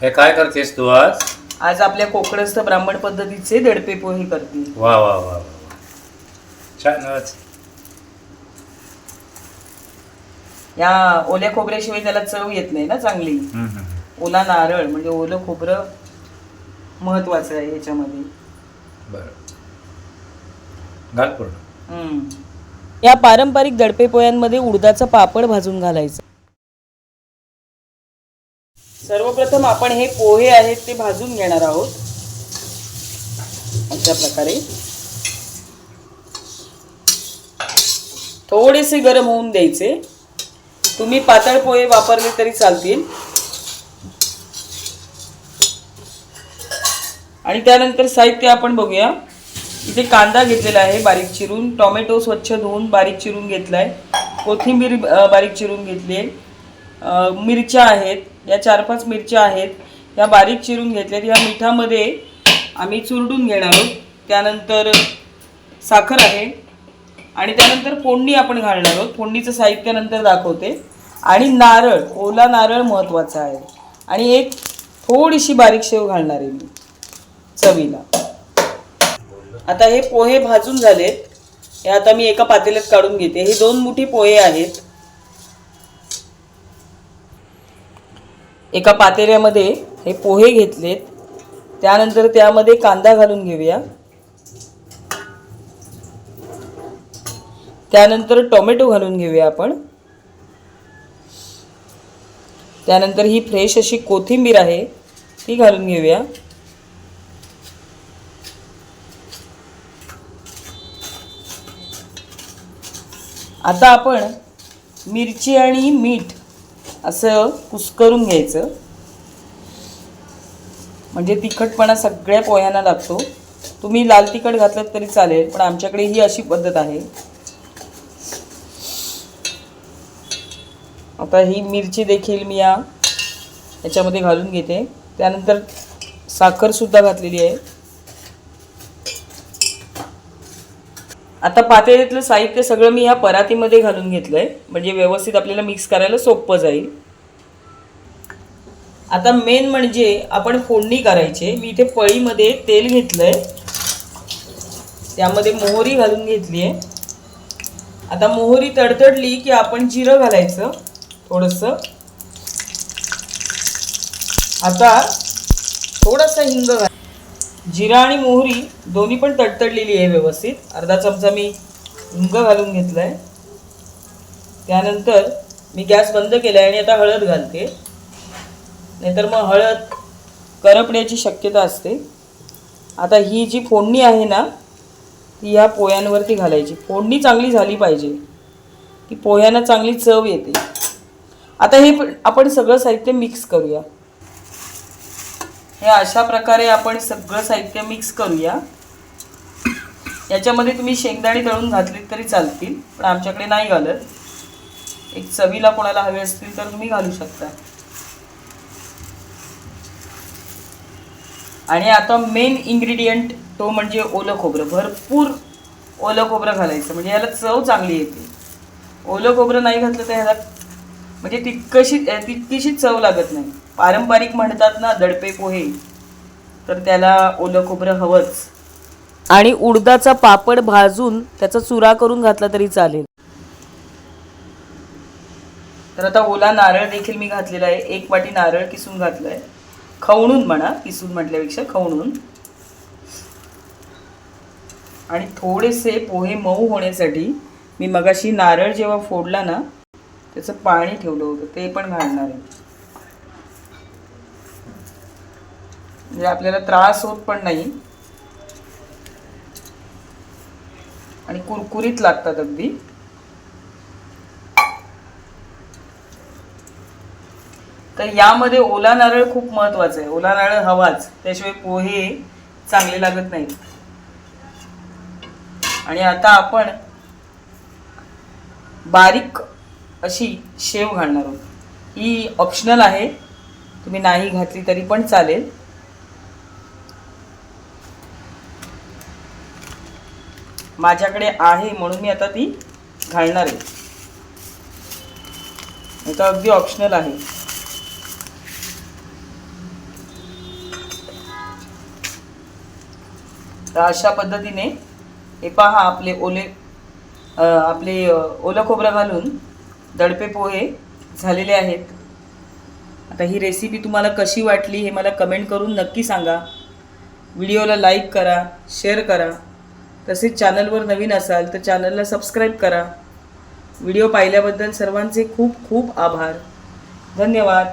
हे काय करतेस तू आज? आज आपल्या कोकणस्थ ब्राह्मण पद्धतीचे दडपे पोहे करते। वा वा वा वा. छानच. या ओल्या खोबऱ्याशिवाय त्याला चव येत नाही ना चांगली। ओला नारळ म्हणजे ओलं खोबरं महत्वाचं आहे याच्यामध्ये। बरं, घाल पूर्ण. या पारंपरिक दडपे पोह्यांमध्ये उडदाचा पापड भाजून घालायचा। सर्वप्रथम आपण हे पोहे आहेत ते भाजून घेणार आहोत अशा प्रकारे। थोडेसे गरम होऊन द्यायचे। तुम्ही पातळ पोहे वापरले तरी चालतील। आणि त्यानंतर साहित्य आपण बघूया। इथे कांदा घेतलेला आहे बारीक चिरून, टोमॅटो स्वच्छ धुवून बारीक चिरून घेतलाय, कोथिंबीर बारीक चिरून घेतली आहे, मिरच्या आहेत, या 4-5 मिरच्या आहेत या बारीक चिरून घेतल्यात। या मिठामध्ये आम्ही चुरडून घेणार आहोत। त्यानंतर साखर आहे आणि त्यानंतर फोडणी आपण घालणार आहोत। फोडणीचं साहित्य नंतर दाखवते। आणि नारळ, ओला नारळ महत्त्वाचा आहे। आणि एक थोडीशी बारीक शेव घालणार आहे मी चवीला। आता हे पोहे भाजून झालेत, हे आता मी एका पातेल्यात काढून घेते। हे 2 मुठी पोहे आहेत। एका पातेल्यामध्ये हे पोहे घेतलेत। त्यानंतर त्यामध्ये कांदा घालून घेऊया। त्यानंतर टोमॅटो घालून घेऊया आपण। त्यानंतर ही फ्रेश अशी कोथिंबीर आहे ती घालून घेऊया। आता आपण मिरची आणि मीठ असं कुस्करून घ्यायचं, म्हणजे तिखटपणा सगळ्या पोह्यांना लागतो। तुम्ही लाल तिखट घातलं तरी चालेल, पण आमच्याकडे ही अशी पद्धत आहे। आता ही मिरची देखील मी याच्यामध्ये घालून घेते। त्यानंतर साखर सुद्धा घातलेली आहे। आता पातेल्यातलं साहित्य सगळं मी ह्या परातीमध्ये घालून घेतलंय, म्हणजे व्यवस्थित आपल्याला मिक्स करायला सोपं जाईल। आता मेन म्हणजे आपण फोडणी करायची। मी इथे पळीमध्ये तेल घेतलंय, त्यामध्ये मोहरी घालून घेतली आहे। आता मोहरी तडतडली की आपण जिरं घालायचं थोडंसं। आता थोडासा हिंग घाल। जिरा आणि मोहरी दोन्ही पण तडतडलेली आहे व्यवस्थित। अर्धा चमचा मी हिंग घालून घेतलाय। त्यानंतर मी गॅस बंद केलाय आणि आता हळद घालते, नाहीतर मग हळद करपण्याची शक्यता असते। आता ही जी फोडणी आहे ना ती या पोह्यांवरती घालायची। फोडणी चांगली झाली पाहिजे की पोह्यांना चांगली चव येते। आता हे आपण सगळं साहित्य मिक्स करूया। हे अशा प्रकारे आपण सगळं साहित्य मिक्स करूया। याच्यामध्ये तुम्ही शेंगदाणे तळून घातले तरी चालतील, पण आमच्याकडे नाही घालत। एक चवीला कोणाला हवे असतील तर तुम्ही घालू शकता। आणि आता मेन इन्ग्रेडियंट तो म्हणजे ओलं खोबरं। भरपूर ओलं खोबरं घालायचं, म्हणजे याला चव चांगली येते। ओलं खोबरं नाही घातलं तर ह्याला म्हणजे तितकीशी चव लागत नाही। पारंपरिक म्हणतात ना दडपे पोहे, तर त्याला ओलं खोबरं हवंच। आणि उडदाचा पापड भाजून त्याचा चुरा करून घातला तरी चालेल। तर आता ओला नारळ देखील मी घातलेला आहे। 1 वाटी नारळ किसून घातलाय, खवणून म्हणा, किसून म्हटल्यापेक्षा खवणून। आणि थोडेसे पोहे मऊ होण्यासाठी मी मगाशी नारळ जेव्हा फोडला ना त्याचं पाणी ठेवलं होतं ते पण घालणार आहे, म्हणजे आपल्याला त्रास होत पण नाही आणि कुरकुरीत लागतात अगदी। तर यामध्ये ओला नारळ खूप महत्त्वाचा आहे। ओला नारळ हवाच, त्याशिवाय पोहे चांगले लागत नाहीत। आणि आता आपण बारीक अशी शेव घालणार आहोत। ही ऑप्शनल आहे, तुम्ही नाही घातली तरी पण चालेल। माझ्याकडे आहे म्हणून मी आता ती घालणार आहे, नाही तर अगदी ऑप्शनल आहे। तर अशा पद्धतीने हे पहा आपले ओलं खोबरं घालून दडपे पोहे झालेले आहेत. आता ही रेसिपी तुम्हाला कशी वाटली हे मला कमेंट करून नक्की सांगा. व्हिडिओला लाईक करा, शेअर करा. तसेच चॅनलवर नवीन असाल तर चॅनलला सबस्क्राईब करा. व्हिडिओ पाहिल्याबद्दल सर्वांचे खूप खूप आभार. धन्यवाद.